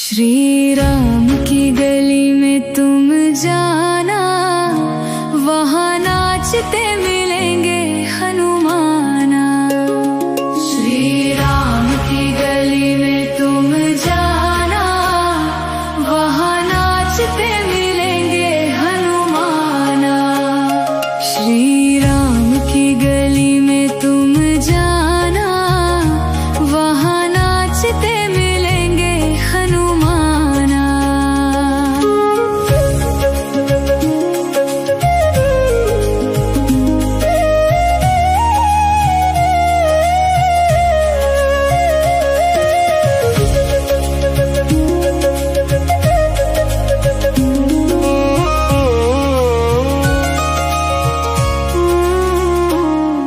श्री राम की गली में तुम जाना, वहाँ नाचते मिलेंगे हनुमाना। श्री राम की गली में तुम जाना, वहाँ नाचते मिलेंगे हनुमाना। श्री राम की गली में तुम जाना, वहाँ नाचते मिलेंगे हनुमाना।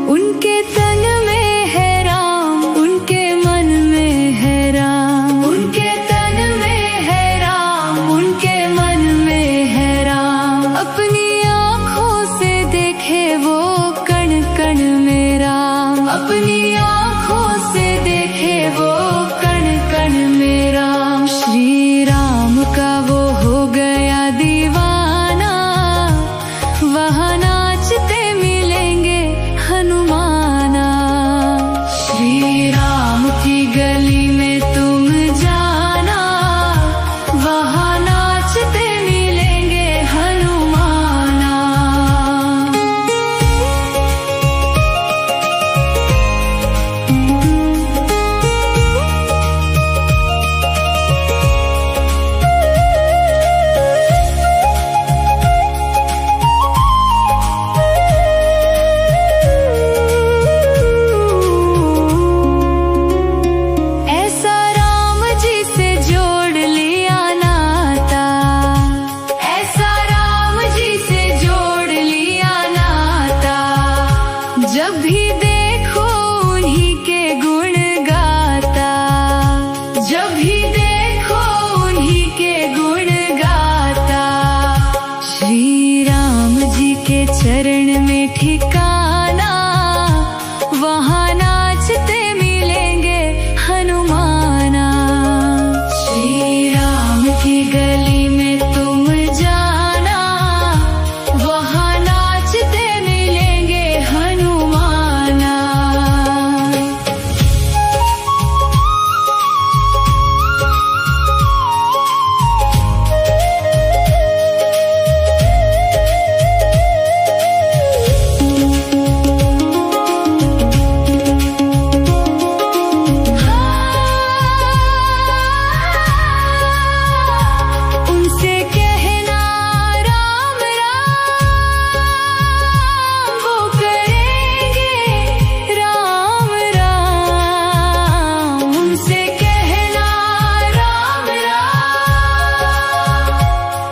उनके तन में है राम, उनके मन में है राम। उनके तन में है राम, उनके मन में है राम। अपनी आँखों से देखे वो कण कण में राम। अपनी आँखों से देखे वो कण कण में राम। श्री राम का वो हो गया दीवाना, वहाँ नाचते मिलेंगे हनुमाना। श्री राम की गली में तुम जाना, वहाँ नाचते मिलेंगे हनुमाना। ऐसा राम जी से जोड़ लिया नाता, ऐसा राम जी से जोड़ लिया नाता। जब भी देखो उन्हीं के गुण गाता, जब भी देखो उन्हीं के गुण गाता। श्री राम जी के चरण में ठिकाना, वहाँ नाचते मिलेंगे हनुमाना। श्री राम की गली में तुम जाना, वहाँ नाचते मिलेंगे हनुमाना। उनसे कहना राम राम, वो करेंगे राम राम। उनसे कहना राम राम,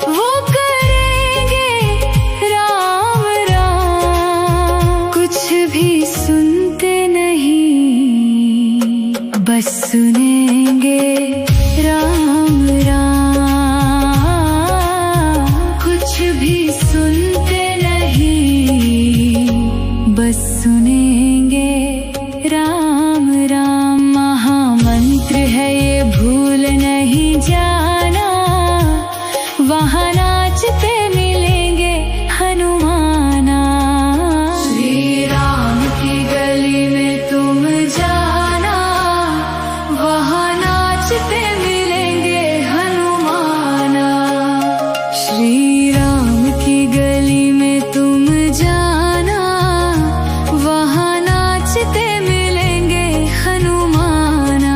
वो करेंगे राम राम। कुछ भी सुनते नहीं, बस सुनेंगे राम राम। कुछ भी सुनते नहीं, बस सुनेंगे राम राम। महामंत्र है ये भूल नहीं जाना, वहाँ नाचते मिलेंगे हनुमाना। श्री राम की गली में तुम जाना, वहाँ नाचते मिलेंगे हनुमाना। श्री राम की गली में तुम जाना, वहाँ नाचते मिलेंगे हनुमाना।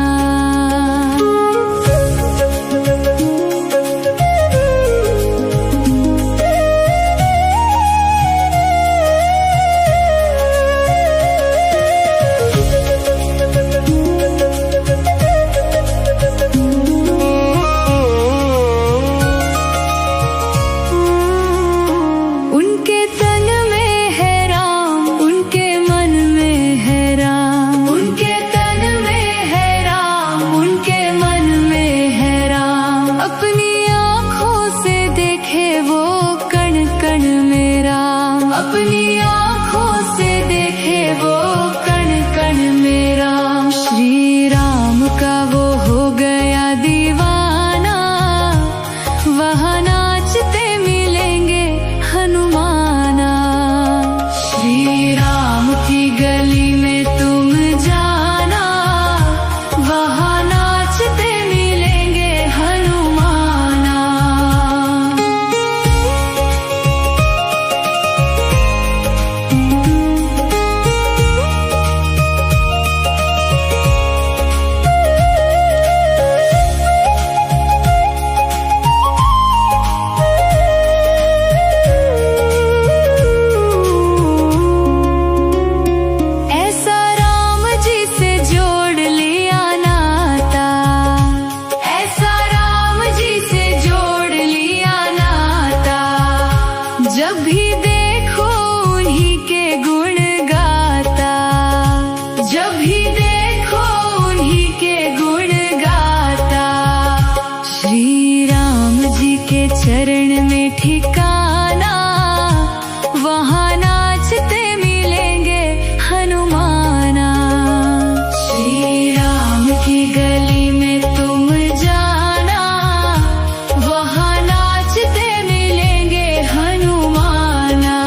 चरण में ठिकाना, वहाँ नाचते मिलेंगे हनुमाना। श्री राम की गली में तुम जाना, वहाँ नाचते मिलेंगे हनुमाना।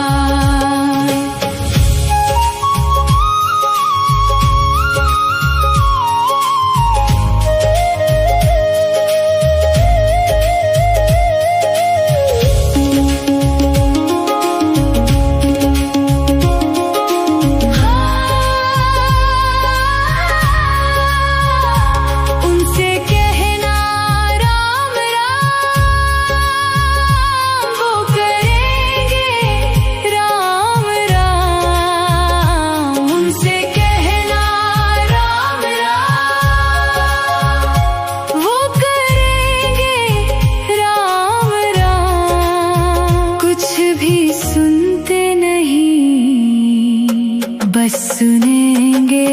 बस सुनेंगे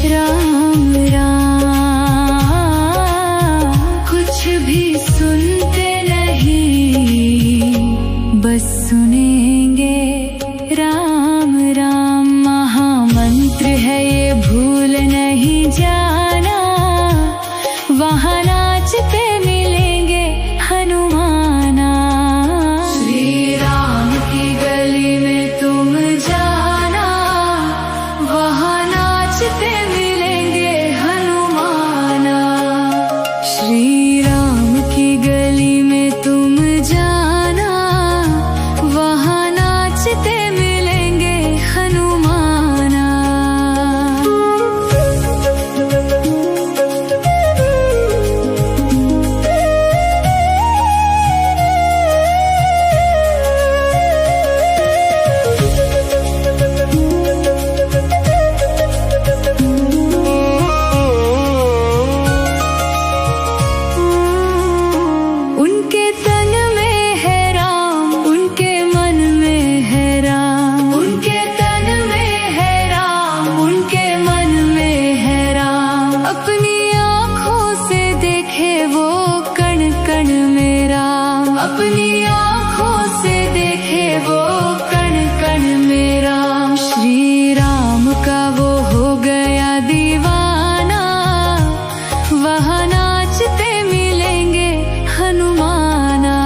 राम राम, कुछ भी सुनते नहीं, बस सुनेंगे राम राम। महामंत्र है ये भूल नहीं जाना, वहाँ नाचते मिलेंगे हनुमाना। श्री राम की गली में तुम जाना, वहाँ नाचते मिलेंगे हनुमाना। श्री राम की गली में तुम जाना, वहाँ नाचते मिलेंगे हनुमाना। उनके तन में है राम, उनके मन में है राम, उनके तन में है राम, उनके मन में है राम। अपनी आँखों से देखे वो कण कण में राम, अपनी आँखों से देखे वो कण कण में राम। श्री राम का वो हो गया दीवाना, वहाँ नाचते मिलेंगे हनुमाना।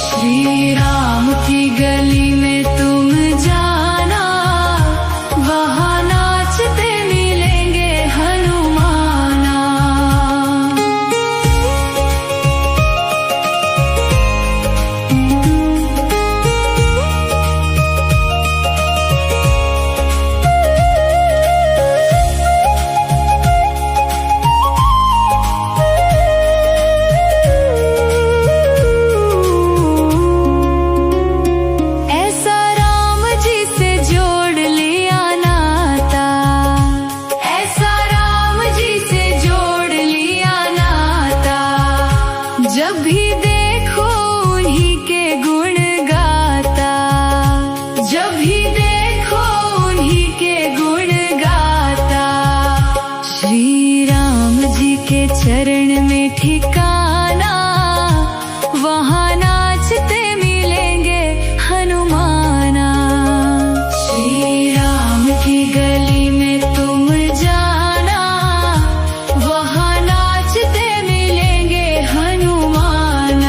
श्री राम की गली में तुम जाना, वहाँ नाचते मिलेंगे हनुमाना। ऐसा राम जी से जोड़ लिया नाता, ऐसा राम जी से जोड़ लिया नाता। जब भी देखो उन्हीं के गुण गाता, जब भी देखो उन्हीं के गुण गाता। श्री राम जी के चरण में ठिकाना, वहाँ नाचते मिलेंगे हनुमाना। श्री राम की गली में तुम जाना, वहाँ नाचते मिलेंगे हनुमाना।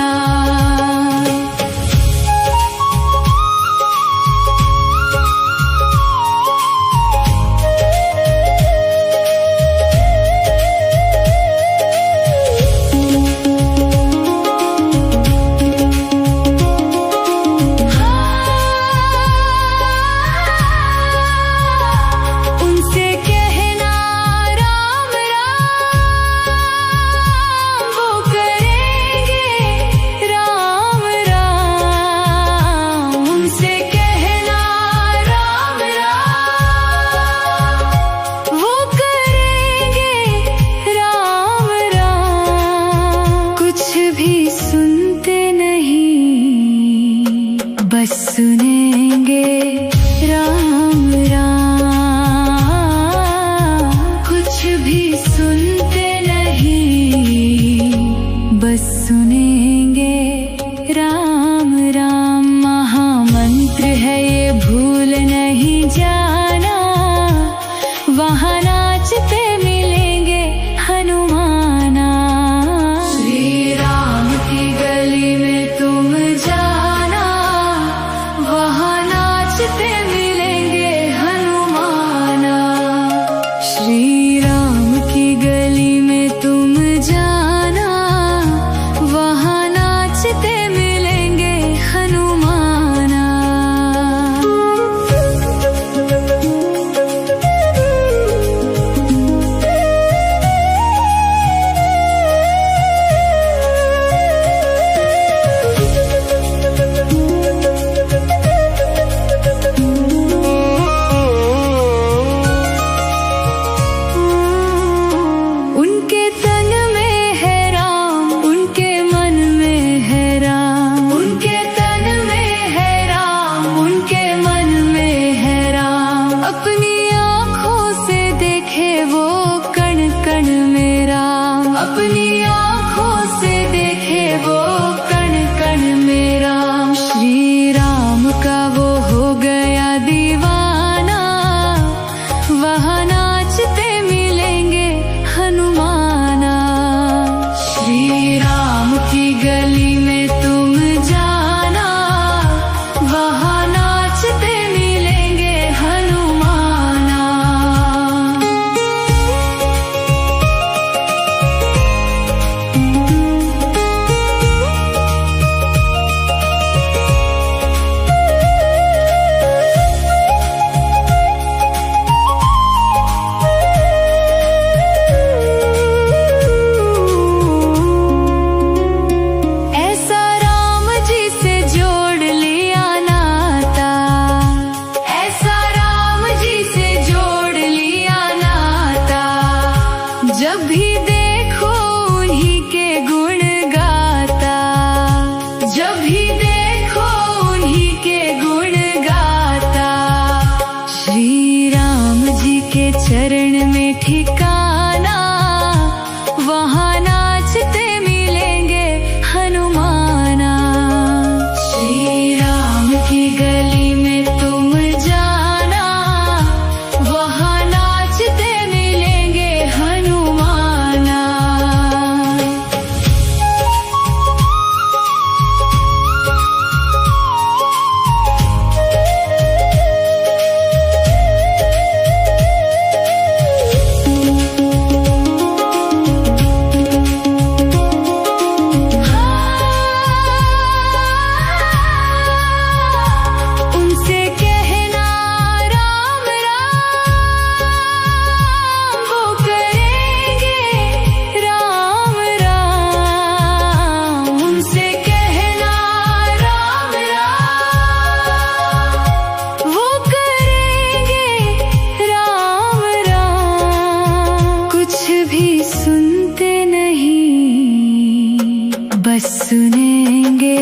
बस सुनेंगे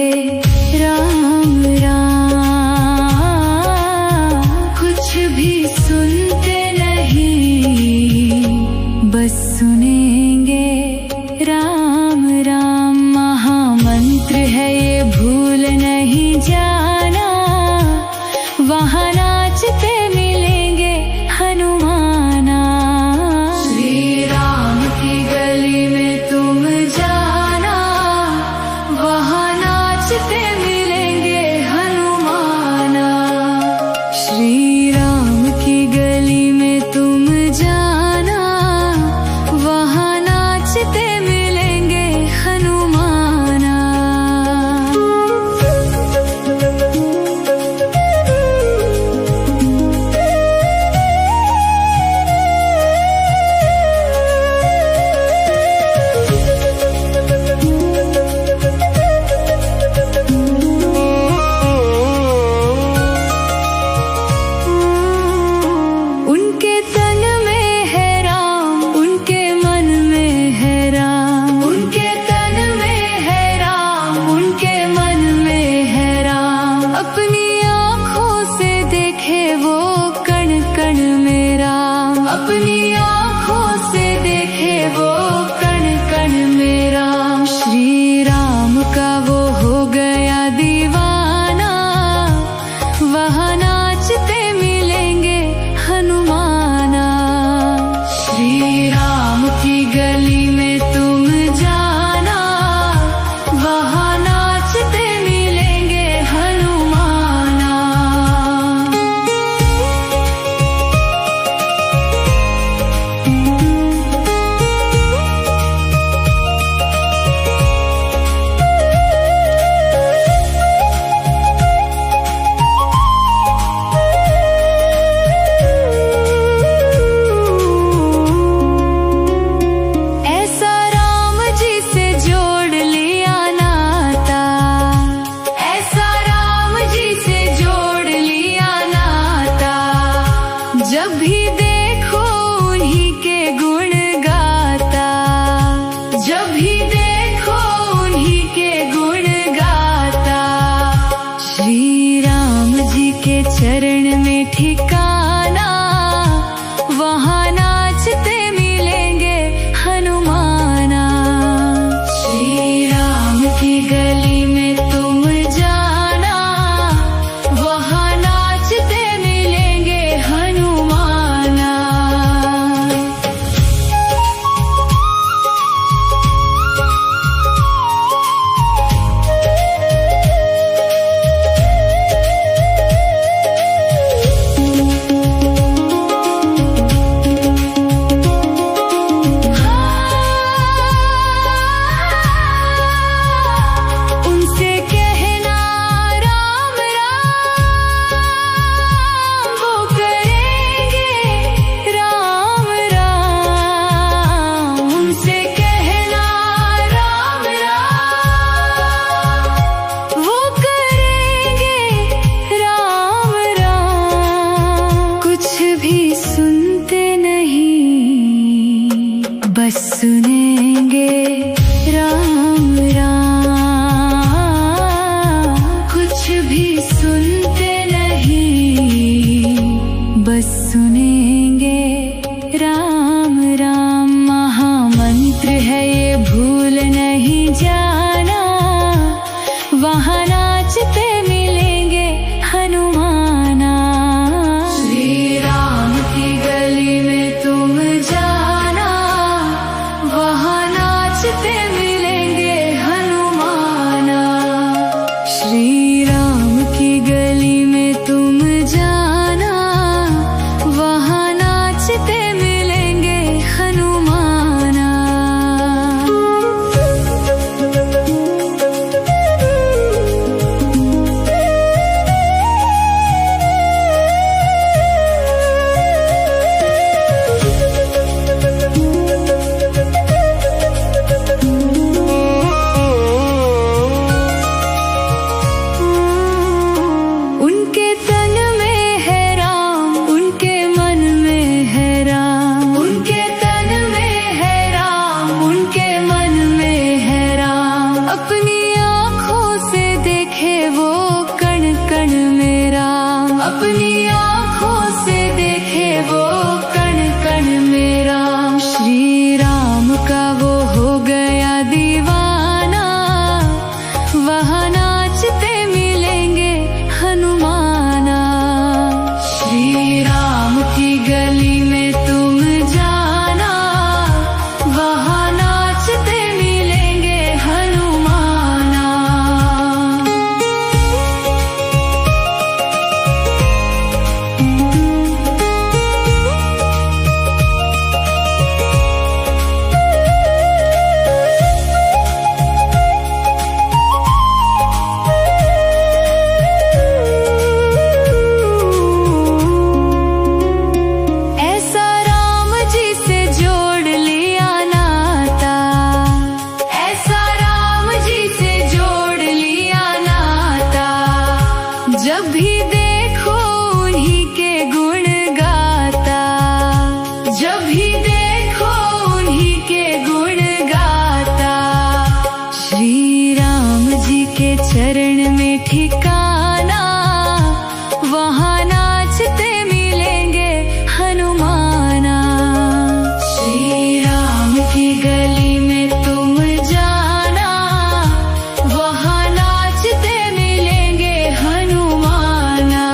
राम राम, कुछ भी सुनते नहीं, बस सुनेंगे राम राम। महामंत्र है ये भूल नहीं जाना, वहाँ नाचते मिलेंगे हनुमाना। श्री राम की गली में तुम जाना, वहाँ नाचते मिलेंगे हनुमाना। श्री राम की गली में तुम जाना, वहाँ नाचते मिलेंगे हनुमाना। उनके तन में है राम, उनके मन में है राम, उनके तन में है राम, उनके मन में है राम। अपनी आँखों से देखे वो कण कण में राम, अपनी आँखों से देखे वो कण कण में राम। श्री राम का वो हो गया दीवाना, वहाँ नाचते मिलेंगे हनुमाना। श्री राम की गली में तुम जाना, वहाँ नाचते मिलेंगे हनुमाना। ऐसा राम जी से जोड़ लिया नाता, ऐसा राम जी से जोड़ लिया नाता। जब भी देखो उन्हीं के गुण गाता, जब भी देखो उन्हीं के गुण गाता। श्री राम जी के चरण में ठिकाना, वहाँ नाचते मिलेंगे हनुमाना। श्री राम की गली में तुम जाना, वहाँ नाचते मिलेंगे हनुमाना। उनसे कहना राम राम, वो करेंगे राम राम। उनसे कहना राम राम, वो करेंगे राम राम। कुछ भी सुनते नहीं, बस सुनेंगे राम राम। कुछ भी सुनते नहीं, बस सुनेंगे राम राम। महामंत्र है ये भूल नहीं जाना, वहाँ नाचते मिलेंगे हनुमाना। श्री राम की गली में तुम जाना, वहाँ नाचते मिलेंगे हनुमाना। श्री राम की गली में तुम जाना, वहाँ नाचते मिलेंगे हनुमाना। ठिकाना, वहाँ नाचते मिलेंगे हनुमाना। श्री राम की गली में तुम जाना, वहाँ नाचते मिलेंगे हनुमाना।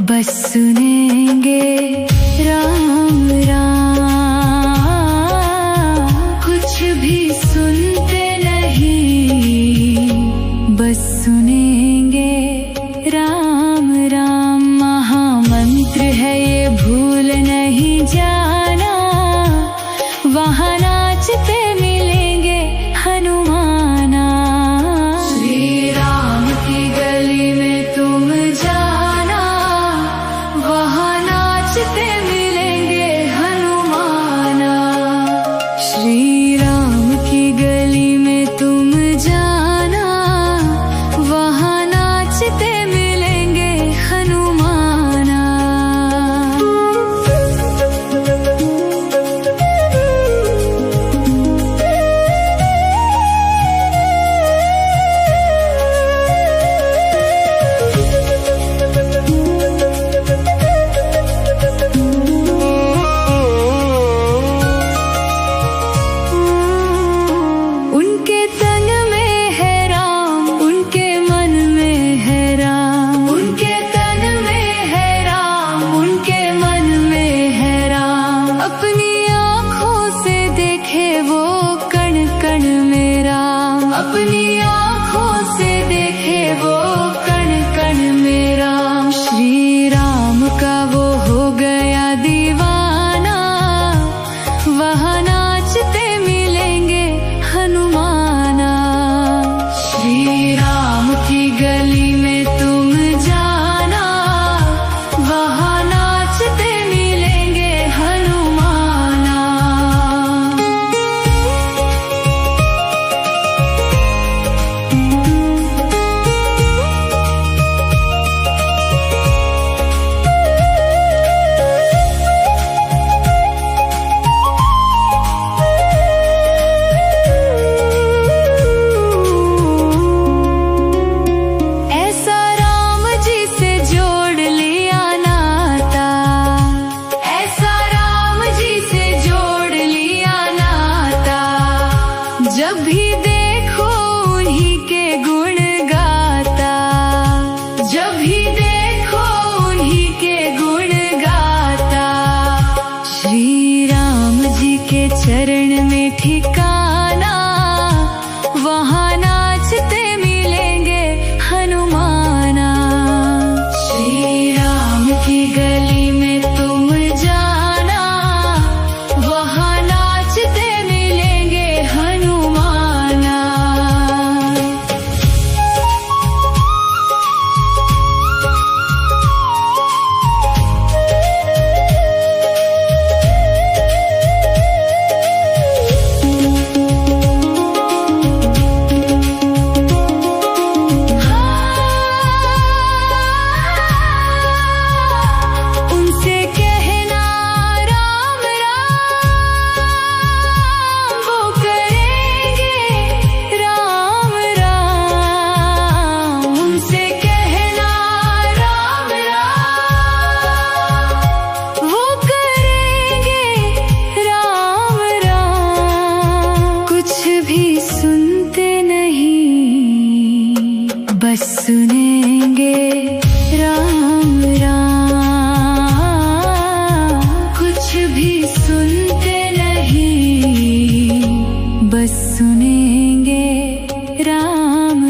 बस सुनेंगे राम राम, कुछ भी सुनते नहीं, बस सुनेंगे राम राम। महामंत्र है ये भूल नहीं जाना, वहाँ नाचते मिलेंगे हनुमाना। श्री राम की गली में तुम जाना, वहाँ नाचते मिलेंगे हनुमाना। श्री राम की गली में तुम जाना, वहाँ नाचते मिलेंगे हनुमाना। अपनी आँखों से देखे वो कण कण मेरा। श्री राम का वो हो गया दीवाना, वहाँ नाचते मिलेंगे हनुमाना। श्री राम की गली में तुम जाना, वहाँ नाचते मिलेंगे हनुमाना। जब भी देखो उन्हीं के गुण गाता, जब भी देखो उन्हीं के गुण गाता। श्री राम जी के चरण में ठिकाना, वहाँ नाचते मिलेंगे हनुमाना। श्री राम की गली में तुम जाना, वहाँ नाचते मिलेंगे हनुमाना। बस सुनेंगे राम राम, कुछ भी सुनते नहीं, बस सुनेंगे राम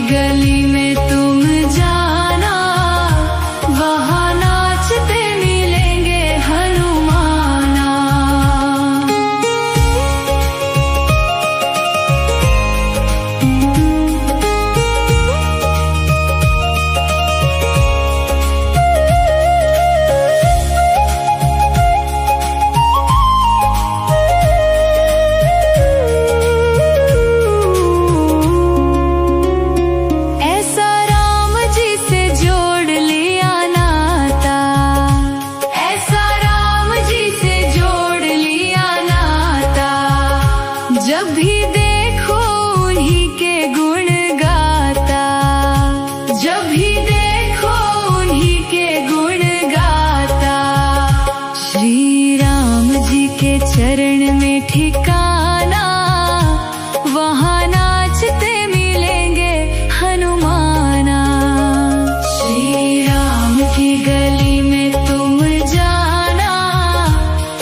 गली में तुम जाना, वहाँ नाचते मिलेंगे हनुमाना। ऐसा राम जी से जोड़ लिया नाता, ऐसा राम जी से जोड़ लिया नाता। जब भी देखो उन्हीं के गुण गाता, जब भी देखो उन्हीं के गुण गाता। श्री राम जी के चरण में ठिकाना, वहाँ नाचते मिलेंगे हनुमाना। श्री राम की गली में तुम जाना,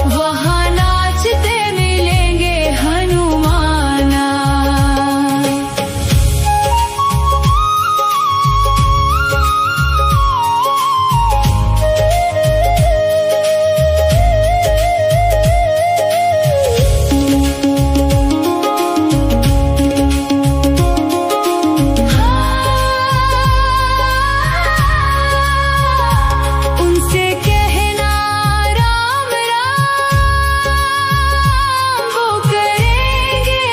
वहाँ नाचते मिलेंगे हनुमाना। उनसे कहना राम राम, वो करेंगे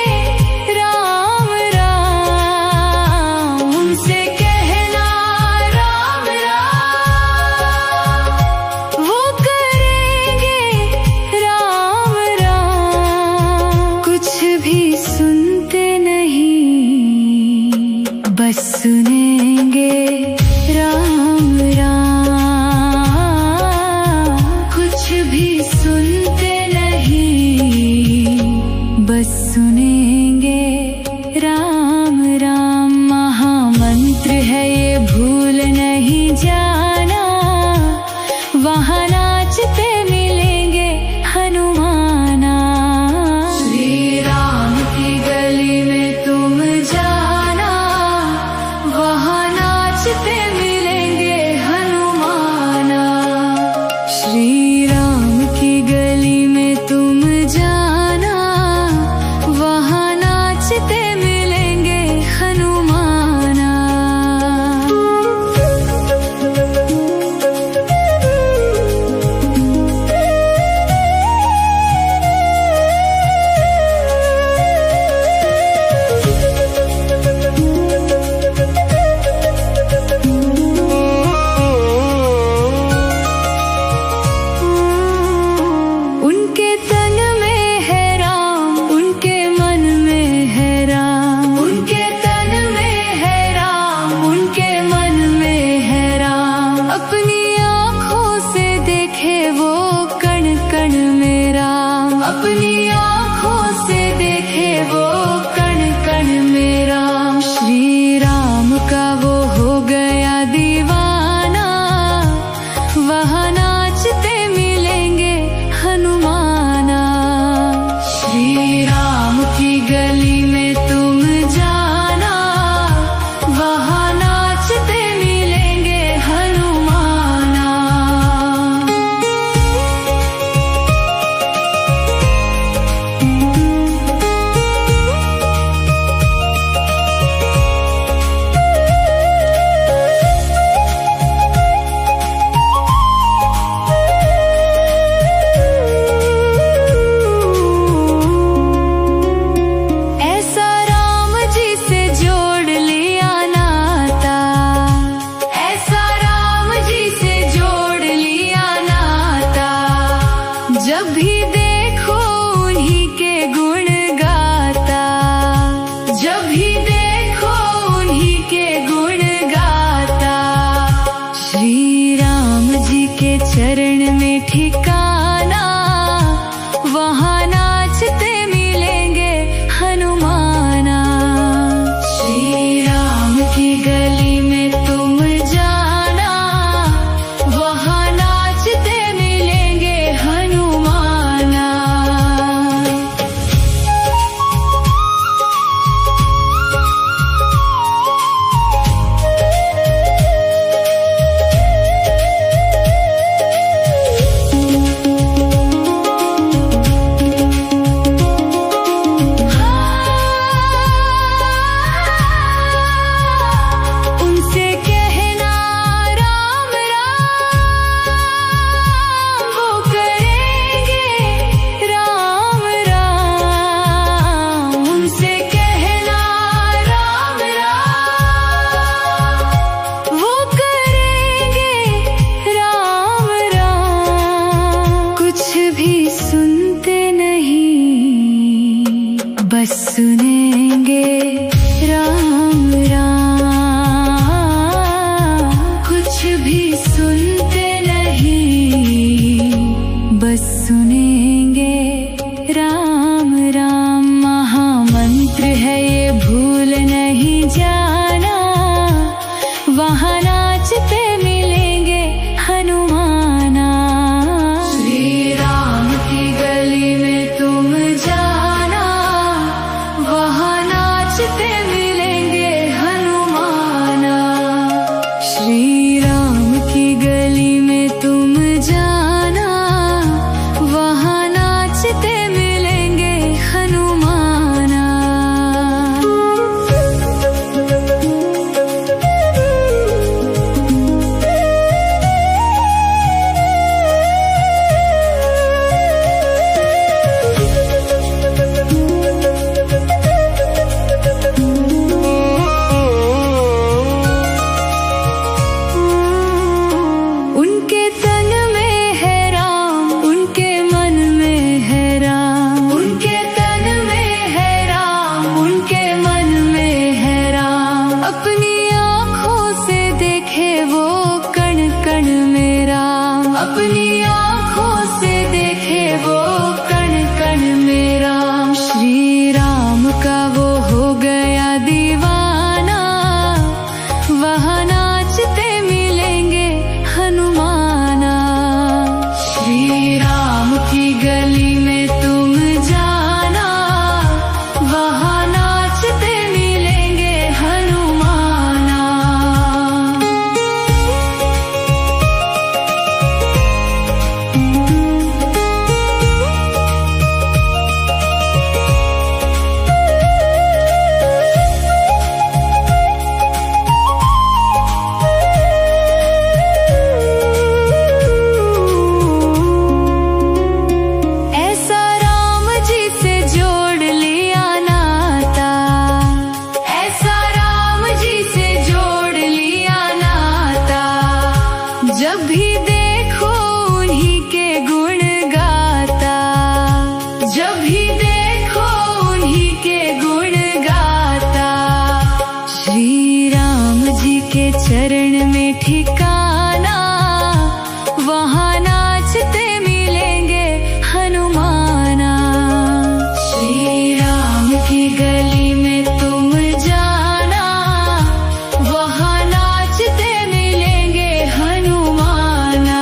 राम राम। उनसे कहना राम राम, वो करेंगे राम राम। कुछ भी सुनते नहीं, बस सुनेंगे राम राम। कुछ भी सुनते नहीं, बस सुनेंगे राम राम। महामंत्र है ये भूल नहीं जाना, वहाँ नाचते मिलेंगे हनुमाना। श्री राम की गली में तुम जाना, वहाँ नाचते मिलेंगे हनुमाना। श्री राम की गली में तुम जाना, वहाँ नाचते मिलेंगे हनुमाना। उनके तन में है राम, उनके मन में है राम। उनके तन में है राम, उनके मन में है राम। अपनी आँखों से देखे वो कण कण में राम, अपनी आँखों से देखे वो कण कण में राम। श्री राम का वो हो गया दीवाना, वहाँ नाचते मिलेंगे हनुमाना। श्री राम की गली में तुम जाना, वहाँ नाचते मिलेंगे हनुमाना। ऐसा राम जी से जोड़ लिया नाता, ऐसा राम जी से जोड़ लिया नाता। जब भी देखो उन्हीं के गुण गाता, जब भी देखो उन्हीं के गुण गाता। श्री राम जी के चरण में ठिकाना, वहाँ नाचते मिलेंगे हनुमाना। श्री राम की गली में तुम जाना, वहाँ नाचते मिलेंगे हनुमाना। जाना, वहाँ नाचते मिलेंगे हनुमाना। श्री राम की गली में तुम जाना, वहाँ नाचते मिलेंगे हनुमाना। श्री राम की गली में तुम जाना, वहाँ नाचते मिलेंगे हनुमाना। उनके तन में है राम, उनके मन में है राम। उनके तन में है राम, उनके मन में है राम। अपनी आँखों से देखे वो कण कण में राम। अपनी आँखों से देखे वो कण कण में राम। श्री राम का वो हो गया दीवाना, वहाँ नाचते मिलेंगे हनुमाना। श्री राम की गली में तुम जाना, वहाँ नाचते मिलेंगे हनुमाना। ऐसा राम जी से जोड़ लिया नाता, ऐसा राम जी से जोड़ लिया नाता। जब भी देखो उन्हीं के गुण गाता, जब भी देखो उन्हीं के गुण गाता। श्री राम जी के चरण में ठिकाना, वहाँ नाचते मिलेंगे हनुमाना। श्री राम की गली में तुम जाना, वहाँ नाचते मिलेंगे हनुमाना।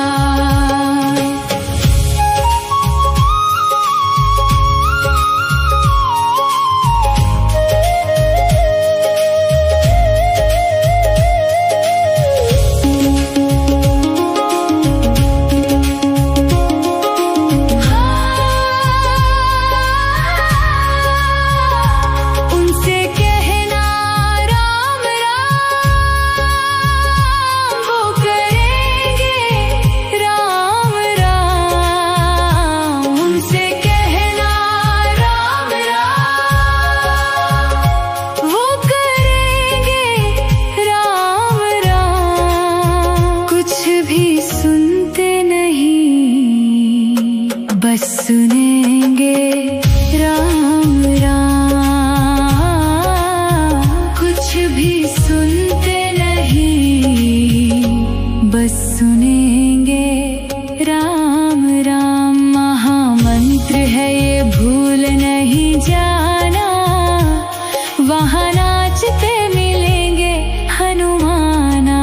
उनसे कहना राम राम, वो करेंगे राम राम। उनसे कहना राम राम, वो करेंगे राम राम। कुछ भी सुनते नहीं, बस सुनेंगे राम राम। कुछ भी सुनते नहीं, बस सुनेंगे राम राम। महामंत्र है ये भूल नहीं जाना, वहाँ नाचते मिलेंगे हनुमाना।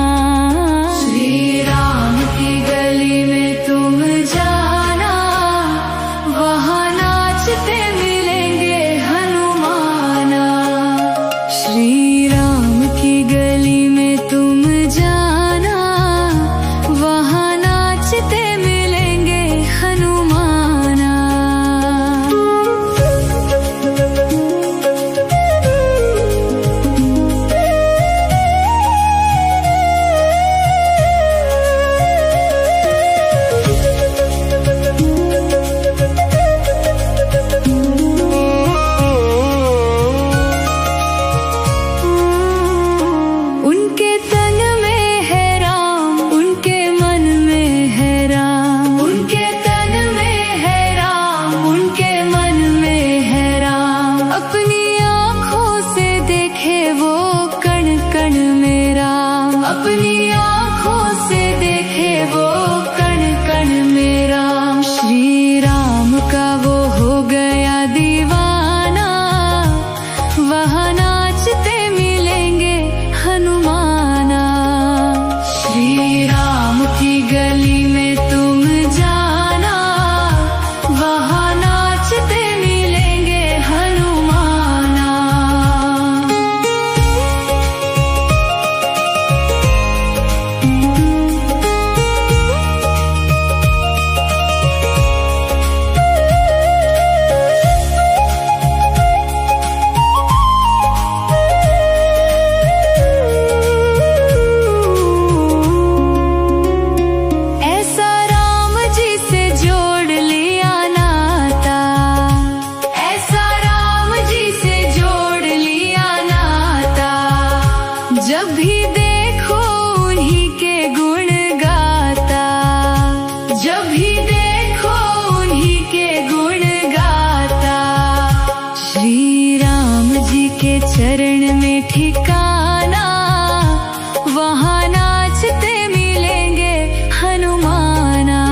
श्री राम की गली में तुम जाना, वहाँ नाचते मिलेंगे हनुमाना। श्री राम की गली में तुम जाना, वहाँ नाचते मिलेंगे हनुमाना। उनके तन में है राम, उनके मन में है राम। उनके तन में है राम, उनके मन में है राम। अपनी आँखों से देखे वो कण कण में राम। अपनी आँखों से देखे वो कण कण में राम। श्री राम का वो हो गया दीवाना, वहाँ नाचते मिलेंगे भी देखो उन्हीं के गुण गाता, जब भी देखो उन्हीं के गुण गाता। श्री राम जी के चरण में ठिकाना, वहाँ नाचते मिलेंगे हनुमाना।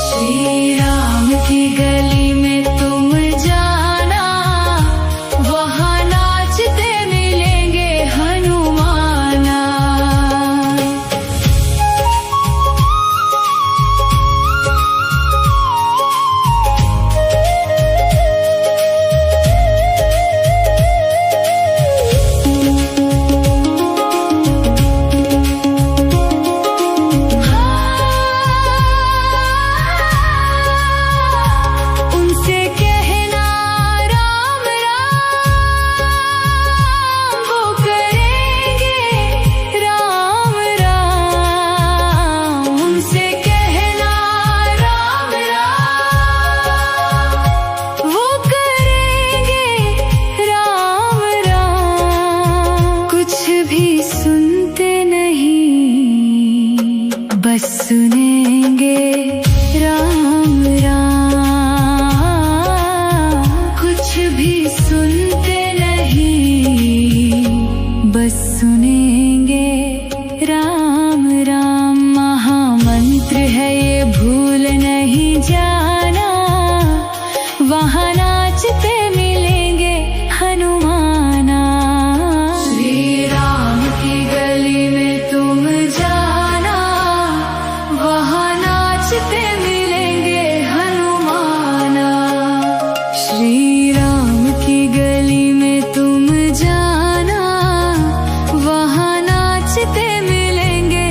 श्री राम की गली में तुम जाना, वहाँ नाचते मिलेंगे हनुमाना। उनसे कहना राम राम, वो करेंगे राम राम। उनसे कहना राम राम, वो करेंगे राम राम। कुछ भी सुनते नहीं, बस सुनेंगे राम राम। कुछ भी सुनते नहीं, बस सुनेंगे राम राम। महामंत्र है ये भूल नहीं जाना, वहाँ नाचते मिलेंगे हनुमाना। श्री राम की गली में तुम जाना, वहाँ नाचते मिलेंगे हनुमाना। श्री राम की गली में तुम जाना, वहाँ नाचते मिलेंगे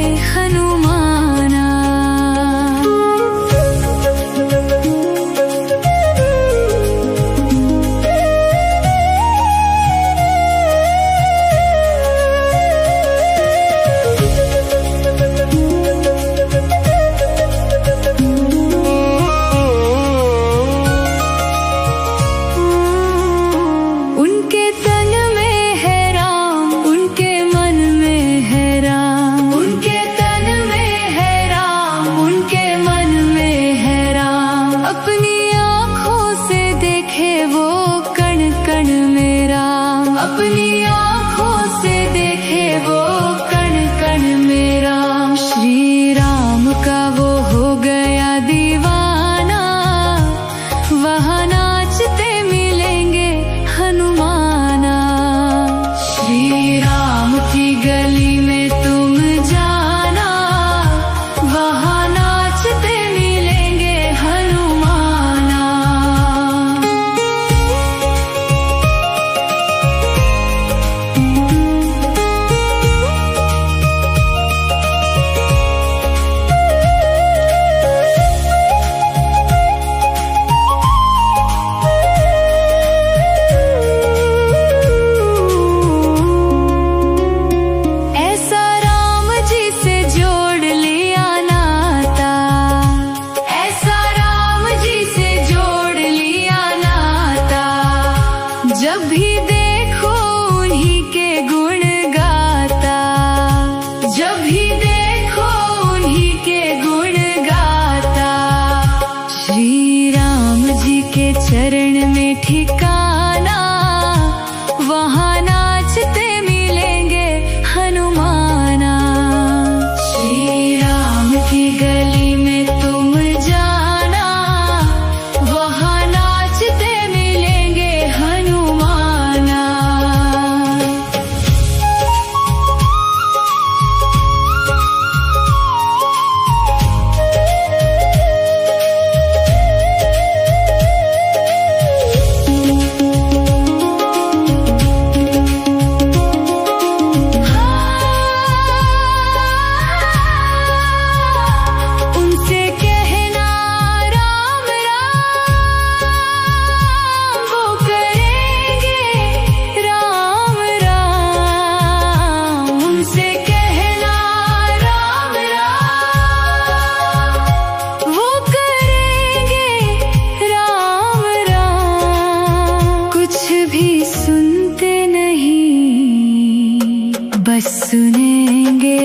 सुनेंगे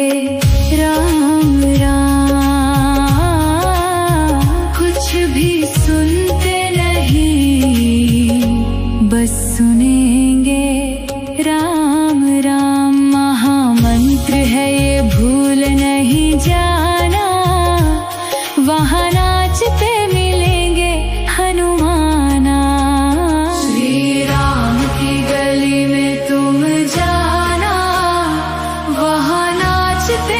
राम राम। कुछ भी सुनते नहीं, बस सुनेंगे राम राम। महामंत्र है ये, भूल नहीं जाना। वहाँ नाचते मिलेंगे हनुमाना। श्री राम की गली में तुम जाना, वहाँ नाचते